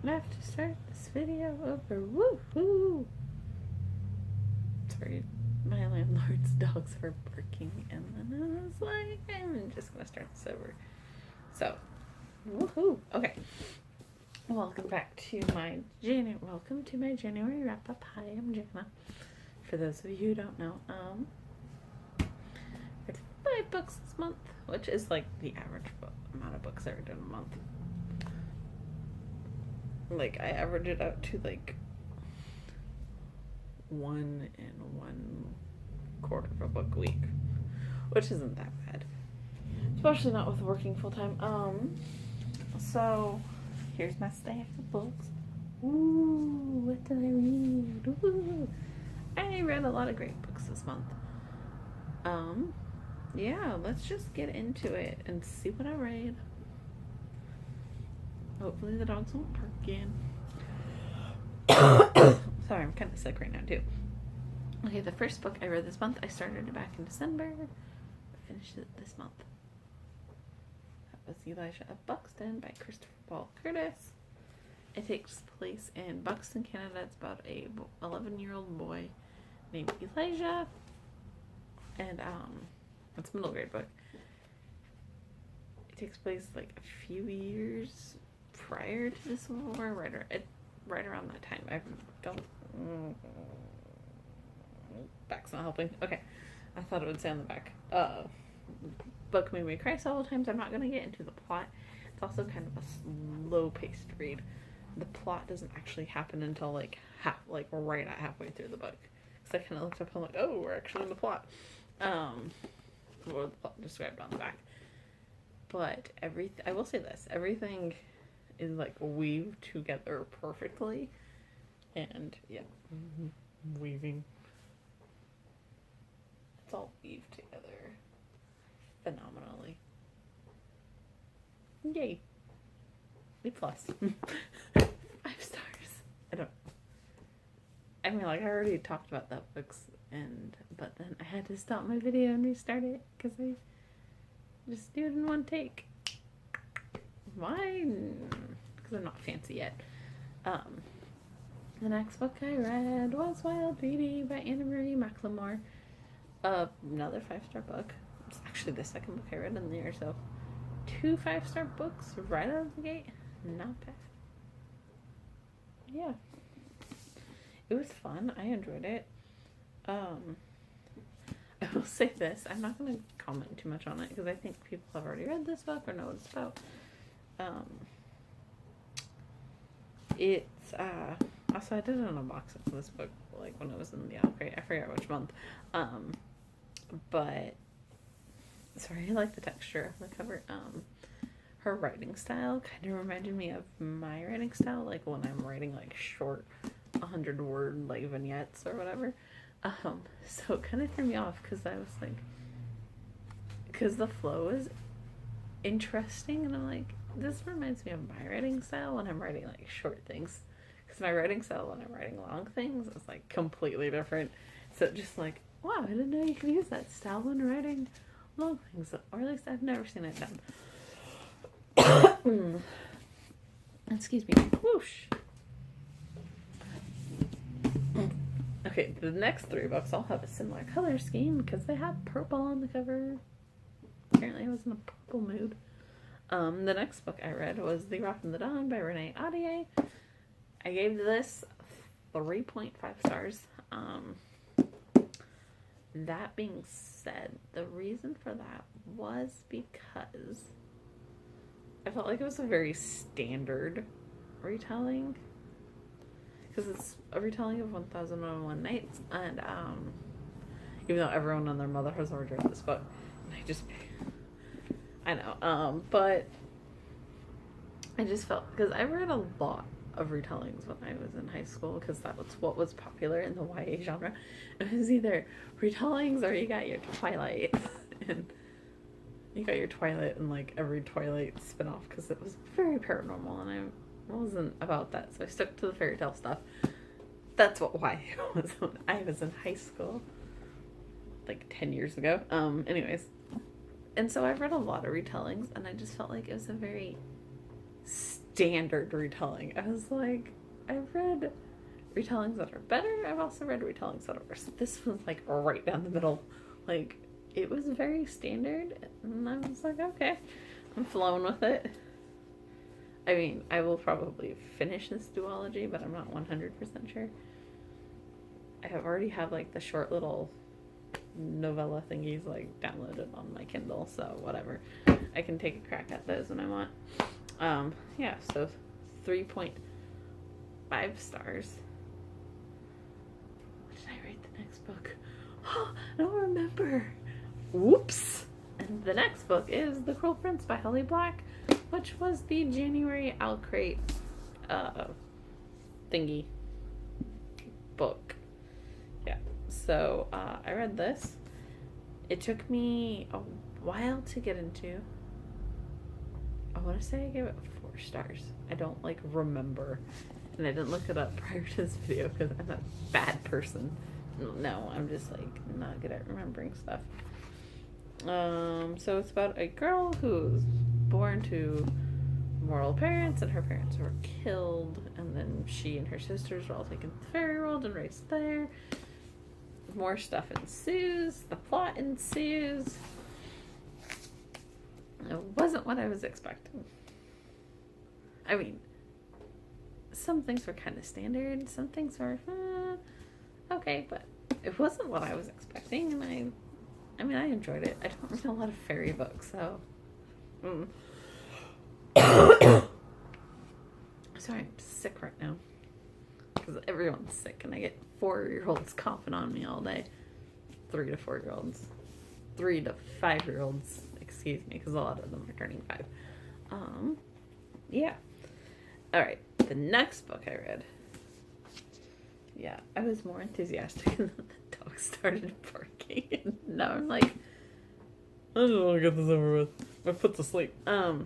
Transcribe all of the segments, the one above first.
I have to start this video over. Woohoo! Sorry, my landlord's dogs were barking, and then I was like, I'm just gonna start this over. So, woohoo! Okay. Welcome to my January wrap up. Hi, I'm Jana. For those of you who don't know, I read 5 books this month, which is like the average amount of books I read in a month. Like, I average it out to like 1 1/4 of a book a week, which isn't that bad, especially not with working full time. So here's my stack of books. Ooh, what did I read? Ooh, I read a lot of great books this month. Yeah, let's just get into it and see what I read. Hopefully the dogs won't bark again. Sorry, I'm kind of sick right now too. Okay, the first book I read this month, I started it back in December. I finished it this month. That was Elijah of Buxton by Christopher Paul Curtis. It takes place in Buxton, Canada. It's about a 11-year-old boy named Elijah. And it's a middle grade book. It takes place like a few years prior to the Civil War, right around that time. I don't. Back's not helping. Okay, I thought it would say on the back. Book made me cry several times. I'm not gonna get into the plot. It's also kind of a slow-paced read. The plot doesn't actually happen until like right at halfway through the book. So I kind of looked up and I'm like, oh, we're actually in the plot. What the plot described on the back. But I will say this, everything is like weaved together perfectly, and yeah, weaving. It's all weaved together phenomenally. Yay! A+. 5 stars. I mean, like, I already talked about that books, but then I had to stop my video and restart it because I just do it in one take. Why? Because I'm not fancy yet. The next book I read was Wild Beauty by Anna Marie McLemore. Another 5-star book. It's actually the second book I read in the year, so 2 5-star books right out of the gate. Not bad. Yeah. It was fun. I enjoyed it. I will say this. I'm not going to comment too much on it because I think people have already read this book or know what it's about. Also, I did an unboxing for this book, like, when it was in the outbreak. I forget which month. But, sorry, I like the texture of the cover. Her writing style kind of reminded me of my writing style, like, when I'm writing, like, short 100-word, like, vignettes or whatever. So it kind of threw me off because I was like, because the flow is interesting, and I'm like, this reminds me of my writing style when I'm writing, like, short things. Because my writing style when I'm writing long things is, like, completely different. So just like, wow, I didn't know you could use that style when writing long things. Or at least I've never seen it done. Excuse me. Whoosh. Okay, the next 3 books all have a similar color scheme because they have purple on the cover. Apparently I was in a purple mood. The next book I read was The Wrath in the Dawn by Renee Ahdieh. I gave this 3.5 stars. That being said, the reason for that was because I felt like it was a very standard retelling. Because it's a retelling of 1001 Nights, and even though everyone and their mother has already read this book, I know, but I just felt, because I read a lot of retellings when I was in high school, because that was what was popular in the YA genre. It was either retellings or you got your Twilight, and you got your Twilight and like every Twilight spinoff, because it was very paranormal, and I wasn't about that, so I stuck to the fairy tale stuff. That's why it was when I was in high school, like 10 years ago. Anyways, and so I've read a lot of retellings, and I just felt like it was a very standard retelling. I was like, I've read retellings that are better. I've also read retellings that are worse. This was like right down the middle. Like, it was very standard, and I was like, okay, I'm flowing with it. I mean, I will probably finish this duology, but I'm not 100% sure. I have already have like the short little novella thingies like downloaded on my Kindle, so whatever. I can take a crack at those when I want. Yeah, so 3.5 stars. What did I rate the next book? Oh, I don't remember. Whoops. And the next book is The Cruel Prince by Holly Black, which was the January Owlcrate thingy book. Yeah, so I read this. It took me a while to get into. I want to say I gave it 4 stars. I don't like remember, and I didn't look it up prior to this video because I'm a bad person. No, I'm just like not good at remembering stuff. So it's about a girl who's born to moral parents, and her parents were killed, and then she and her sisters were all taken to the fairy world and raised there. More stuff ensues. The plot ensues. It wasn't what I was expecting. I mean, some things were kind of standard. Some things were okay, but it wasn't what I was expecting, and I mean, I enjoyed it. I don't read a lot of fairy books, so. Sorry, I'm sick right now. Because everyone's sick, and I get 4-year-olds coughing on me all day. 3 to 4-year-olds. 3 to 5-year-olds, excuse me, because a lot of them are turning 5. Yeah. Alright, the next book I read. Yeah, I was more enthusiastic, and then the dog started barking, and now I'm like, I just want to get this over with. I put to sleep. The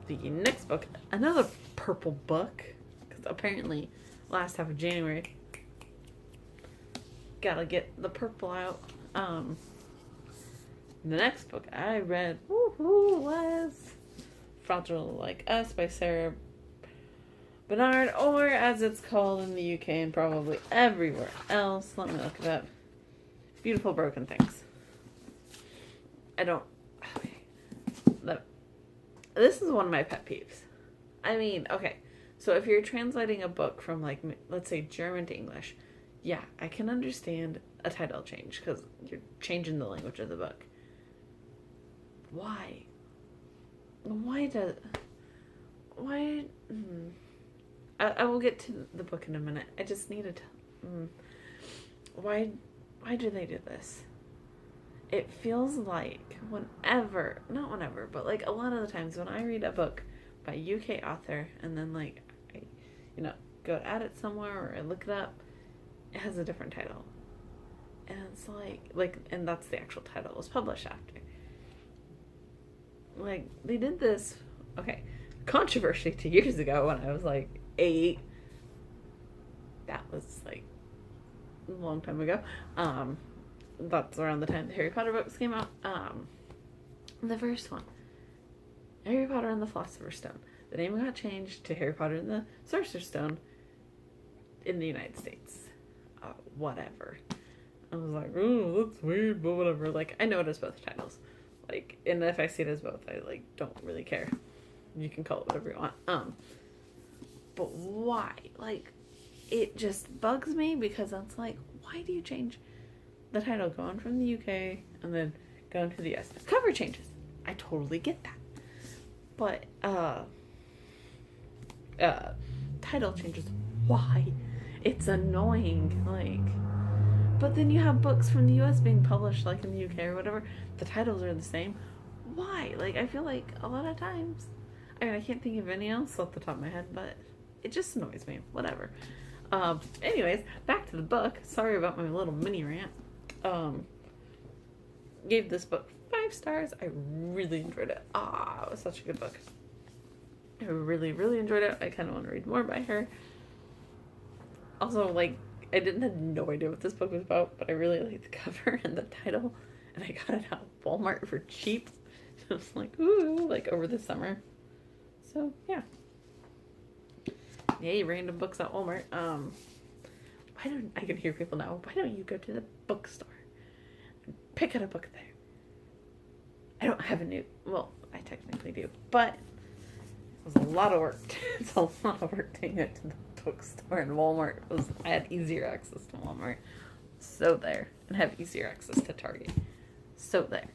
next book, another purple book, because apparently last half of January, gotta get the purple out. The next book I read was Fragile Like Us by Sarah Bernard, or as it's called in the UK and probably everywhere else. Let me look it up. Beautiful Broken Things. This is one of my pet peeves. I mean, okay, so if you're translating a book from, like, let's say German to English, yeah, I can understand a title change because you're changing the language of the book. Why? I will get to the book in a minute. I just needed to. Why do they do this? It feels like not whenever, but like a lot of the times when I read a book by a UK author and then like I, go add it somewhere or I look it up, it has a different title. And it's and that's the actual title it was published after. Like, they did this, okay, controversy 2 years ago when I was like 8. That was like a long time ago. That's around the time the Harry Potter books came out. The first one, Harry Potter and the Philosopher's Stone. The name got changed to Harry Potter and the Sorcerer's Stone in the United States. Whatever. I was like, oh, that's weird, but whatever. Like, I know it as both titles. Like, and if I see it as both, I don't really care. You can call it whatever you want. But why? Like, it just bugs me because it's like, why do you change the title going from the UK and then going to the US? Cover changes. I totally get that. But, title changes. Why? It's annoying. Like, but then you have books from the US being published, like, in the UK or whatever. The titles are the same. Why? Like, I feel like a lot of times, I mean, I can't think of any else off the top of my head, but it just annoys me. Whatever. Anyways, back to the book. Sorry about my little mini rant. Gave this book 5 stars. I really enjoyed it. It was such a good book. I really, really enjoyed it. I kind of want to read more by her. Also, like, I had no idea what this book was about, but I really liked the cover and the title, and I got it at Walmart for cheap. I was like, ooh, like, over the summer. So yeah. Yay, random books at Walmart. Why don't I can hear people now? Why don't you go to the bookstore and pick out a book there? I don't have a new. Well, I technically do, but it was a lot of work. It's a lot of work to get to the bookstore, and Walmart was. I had easier access to Walmart, so there, and have easier access to Target, so there.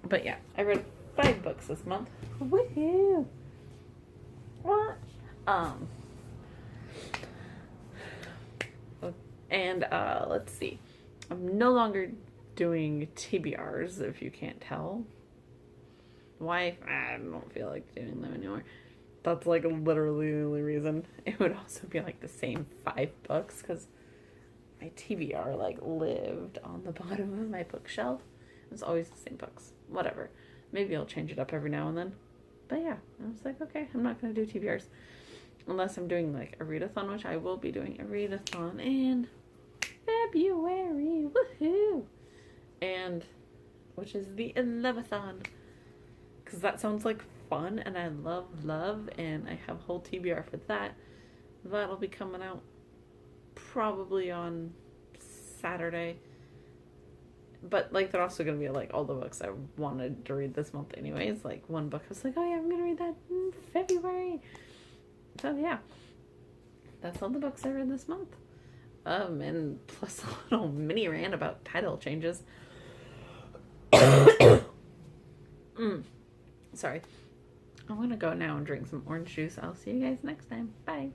But yeah, I read 5 books this month. Woohoo! What? And let's see. I'm no longer doing TBRs, if you can't tell. Why? I don't feel like doing them anymore. That's like literally the only reason. It would also be like the same 5 books because my TBR like lived on the bottom of my bookshelf. It was always the same books. Whatever. Maybe I'll change it up every now and then. But yeah, I was like, okay, I'm not going to do TBRs. Unless I'm doing like a readathon, which I will be doing a readathon in February. Woohoo! And which is the 11thon. Because that sounds like fun and I love, and I have a whole TBR for that. That'll be coming out probably on Saturday. But like they're also gonna be like all the books I wanted to read this month anyways. Like one book I was like, oh yeah, I'm gonna read that in February. So yeah. That's all the books I read this month. And plus a little mini rant about title changes. Sorry. I'm gonna go now and drink some orange juice. I'll see you guys next time. Bye.